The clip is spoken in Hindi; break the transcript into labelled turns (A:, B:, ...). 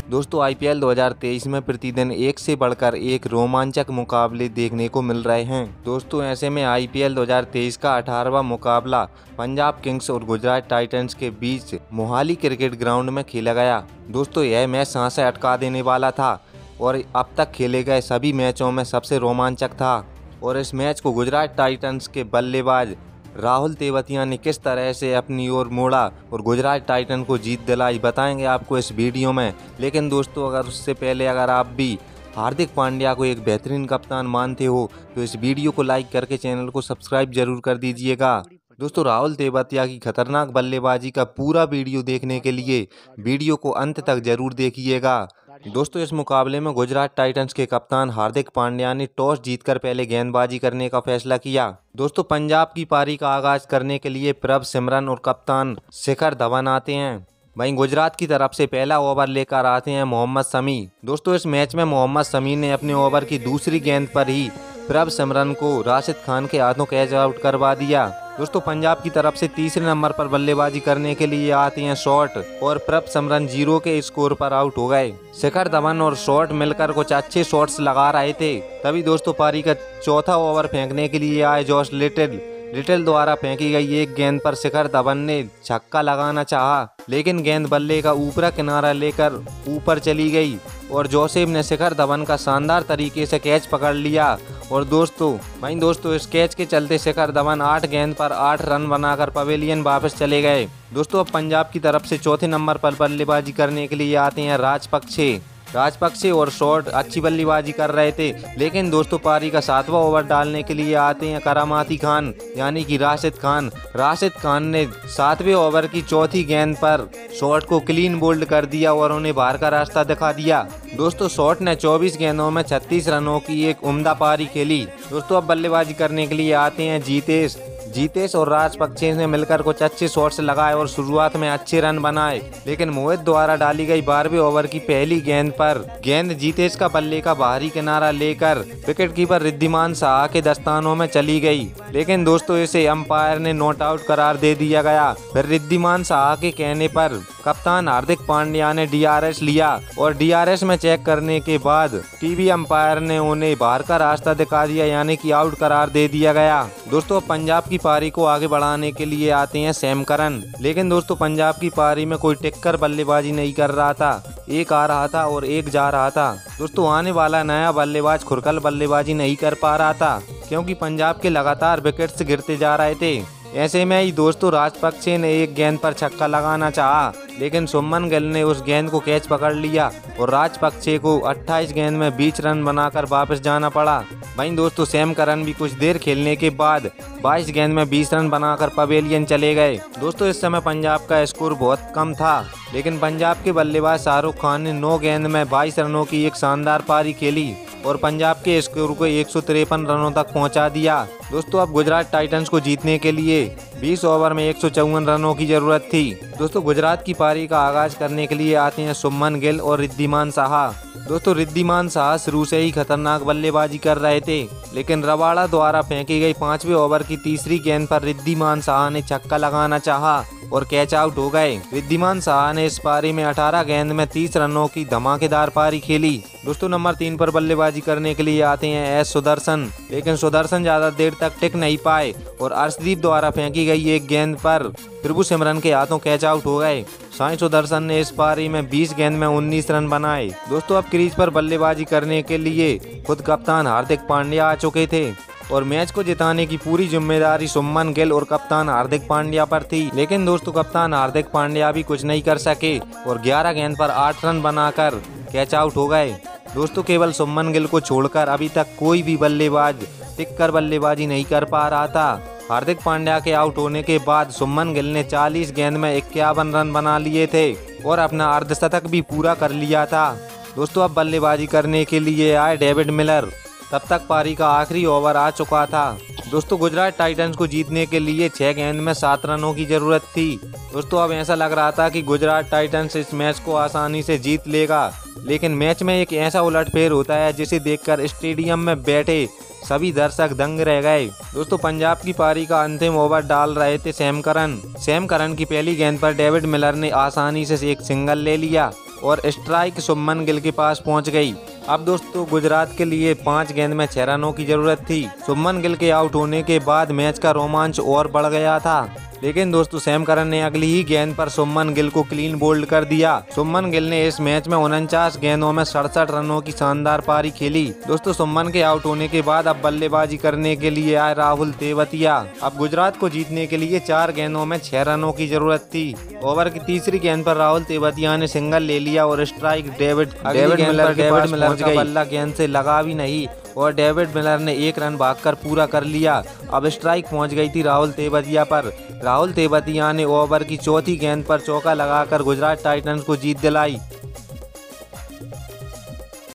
A: दोस्तों आईपीएल 2023 में प्रतिदिन एक से बढ़कर एक रोमांचक मुकाबले देखने को मिल रहे हैं। दोस्तों ऐसे में आईपीएल 2023 का 18वां मुकाबला पंजाब किंग्स और गुजरात टाइटंस के बीच मोहाली क्रिकेट ग्राउंड में खेला गया। दोस्तों यह मैच सांसें अटका देने वाला था और अब तक खेले गए सभी मैचों में सबसे रोमांचक था। और इस मैच को गुजरात टाइटंस के बल्लेबाज राहुल तेवतिया ने किस तरह से अपनी ओर मोड़ा और गुजरात टाइटन को जीत दिलाई बताएंगे आपको इस वीडियो में। लेकिन दोस्तों अगर उससे पहले अगर आप भी हार्दिक पांड्या को एक बेहतरीन कप्तान मानते हो तो इस वीडियो को लाइक करके चैनल को सब्सक्राइब जरूर कर दीजिएगा। दोस्तों राहुल तेवतिया की खतरनाक बल्लेबाजी का पूरा वीडियो देखने के लिए वीडियो को अंत तक जरूर देखिएगा। दोस्तों इस मुकाबले में गुजरात टाइटंस के कप्तान हार्दिक पांड्या ने टॉस जीतकर पहले गेंदबाजी करने का फैसला किया। दोस्तों पंजाब की पारी का आगाज करने के लिए प्रभ सिमरन और कप्तान शिखर धवन आते हैं। वहीं गुजरात की तरफ से पहला ओवर लेकर आते हैं मोहम्मद शमी। दोस्तों इस मैच में मोहम्मद शमी ने अपने ओवर की दूसरी गेंद पर ही प्रभ सिमरन को राशिद खान के हाथों कैच आउट करवा दिया। दोस्तों पंजाब की तरफ से तीसरे नंबर पर बल्लेबाजी करने के लिए आते हैं शॉट और प्रभ सिमरन 0 के स्कोर पर आउट हो गए। शिखर धवन और शॉट मिलकर कुछ अच्छे शॉट्स लगा रहे थे, तभी दोस्तों पारी का चौथा ओवर फेंकने के लिए आए जॉश लिटिल द्वारा फेंकी गई एक गेंद पर शिखर धवन ने छक्का लगाना चाहा, लेकिन गेंद बल्ले का ऊपरा किनारा लेकर ऊपर चली गई और जोसेफ ने शिखर धवन का शानदार तरीके से कैच पकड़ लिया। और दोस्तों इस कैच के चलते शिखर धवन 8 गेंद पर 8 रन बनाकर पवेलियन वापस चले गए। दोस्तों अब पंजाब की तरफ से चौथे नंबर पर बल्लेबाजी करने के लिए आते हैं राजपक्षे और शॉट अच्छी बल्लेबाजी कर रहे थे, लेकिन दोस्तों पारी का 7वां ओवर डालने के लिए आते हैं करामाती खान यानी कि राशिद खान ने 7वें ओवर की चौथी गेंद पर शॉट को क्लीन बोल्ड कर दिया और उन्हें बाहर का रास्ता दिखा दिया। दोस्तों शॉट ने 24 गेंदों में 36 रनों की एक उम्दा पारी खेली। दोस्तों अब बल्लेबाजी करने के लिए आते हैं जीतेश और राजपक्षे ने मिलकर कुछ अच्छे शॉट्स लगाए और शुरुआत में अच्छे रन बनाए, लेकिन मोहित द्वारा डाली गई 12वें ओवर की पहली गेंद जीतेश का बल्ले का बाहरी किनारा लेकर विकेटकीपर रिद्धिमान साहा के दस्तानों में चली गई, लेकिन दोस्तों इसे अंपायर ने नॉट आउट करार दे दिया गया। फिर रिद्धिमान साहा के कहने पर कप्तान हार्दिक पांड्या ने डीआरएस लिया और डीआरएस में चेक करने के बाद टीवी अंपायर ने उन्हें बाहर का रास्ता दिखा दिया यानी कि आउट करार दे दिया गया। दोस्तों पंजाब की पारी को आगे बढ़ाने के लिए आते हैं सैम करन, लेकिन दोस्तों पंजाब की पारी में कोई टिककर बल्लेबाजी नहीं कर रहा था, एक आ रहा था और एक जा रहा था। दोस्तों आने वाला नया बल्लेबाज खुरकल बल्लेबाजी नहीं कर पा रहा था क्योंकि पंजाब के लगातार विकेट्स गिरते जा रहे थे। ऐसे में ही दोस्तों राजपक्षे ने एक गेंद पर छक्का लगाना चाहा, लेकिन शुभमन गिल ने उस गेंद को कैच पकड़ लिया और राजपक्षे को 28 गेंद में 20 रन बनाकर वापस जाना पड़ा। वहीं दोस्तों सैम करन भी कुछ देर खेलने के बाद 22 गेंद में 20 रन बनाकर पवेलियन चले गए। दोस्तों इस समय पंजाब का स्कोर बहुत कम था, लेकिन पंजाब के बल्लेबाज शाहरुख खान ने 9 गेंद में 22 रनों की एक शानदार पारी खेली और पंजाब के स्कोर को 153 रनों तक पहुंचा दिया। दोस्तों अब गुजरात टाइटंस को जीतने के लिए 20 ओवर में 154 रनों की जरूरत थी। दोस्तों गुजरात की पारी का आगाज करने के लिए आते हैं शुभमन गिल और रिद्धिमान साहा। दोस्तों रिद्धिमान साहा शुरू से ही खतरनाक बल्लेबाजी कर रहे थे, लेकिन रबाड़ा द्वारा फेंकी गई 5वें ओवर की तीसरी गेंद पर रिद्धिमान साहा ने छक्का लगाना चाहा और कैच आउट हो गए। रिद्धिमान साहा ने इस पारी में 18 गेंद में 30 रनों की धमाकेदार पारी खेली। दोस्तों नंबर 3 पर बल्लेबाजी करने के लिए आते हैं एस सुदर्शन, लेकिन सुदर्शन ज्यादा देर तक टिक नहीं पाए और अर्शदीप द्वारा फेंकी गई एक गेंद पर प्रभु सिमरन के हाथों कैच आउट हो गए। साई सुदर्शन ने इस पारी में 20 गेंद में 19 रन बनाए। दोस्तों अब क्रीज पर बल्लेबाजी करने के लिए खुद कप्तान हार्दिक पांड्या आ चुके थे और मैच को जिताने की पूरी जिम्मेदारी शुभमन गिल और कप्तान हार्दिक पांड्या पर थी, लेकिन दोस्तों कप्तान हार्दिक पांड्या भी कुछ नहीं कर सके और 11 गेंद पर 8 रन बनाकर कैच आउट हो गए। दोस्तों केवल शुभमन गिल को छोड़कर अभी तक कोई भी बल्लेबाज टिककर बल्लेबाजी नहीं कर पा रहा था। हार्दिक पांड्या के आउट होने के बाद शुभमन गिल ने 40 गेंद में 51 रन बना लिए थे और अपना अर्धशतक भी पूरा कर लिया था। दोस्तों अब बल्लेबाजी करने के लिए आए डेविड मिलर, तब तक पारी का आखिरी ओवर आ चुका था। दोस्तों गुजरात टाइटंस को जीतने के लिए 6 गेंद में 7 रनों की जरूरत थी। दोस्तों अब ऐसा लग रहा था कि गुजरात टाइटंस इस मैच को आसानी से जीत लेगा, लेकिन मैच में एक ऐसा उलटफेर होता है जिसे देखकर स्टेडियम में बैठे सभी दर्शक दंग रह गए। दोस्तों पंजाब की पारी का अंतिम ओवर डाल रहे थे सैम करन की पहली गेंद पर डेविड मिलर ने आसानी से एक सिंगल ले लिया और स्ट्राइक शुभमन गिल के पास पहुंच गई। अब दोस्तों गुजरात के लिए 5 गेंद में 6 रनों की जरूरत थी। शुभमन गिल के आउट होने के बाद मैच का रोमांच और बढ़ गया था, लेकिन दोस्तों सैम करन ने अगली ही गेंद पर शुभमन गिल को क्लीन बोल्ड कर दिया। शुभमन गिल ने इस मैच में 49 गेंदों में 67 रनों की शानदार पारी खेली। दोस्तों शुभमन के आउट होने के बाद अब बल्लेबाजी करने के लिए आए राहुल तेवतिया। अब गुजरात को जीतने के लिए 4 गेंदों में 6 रनों की जरूरत थी। ओवर की तीसरी गेंद पर राहुल तेवतिया ने सिंगल ले लिया और स्ट्राइक डेविड मिलर का बल्ला गेंद से लगा भी नहीं और डेविड मिलर ने 1 रन भागकर पूरा कर लिया। अब स्ट्राइक पहुंच गई थी राहुल तेवतिया पर। राहुल तेवतिया ने ओवर की चौथी गेंद पर चौका लगाकर गुजरात टाइटंस को जीत दिलाई।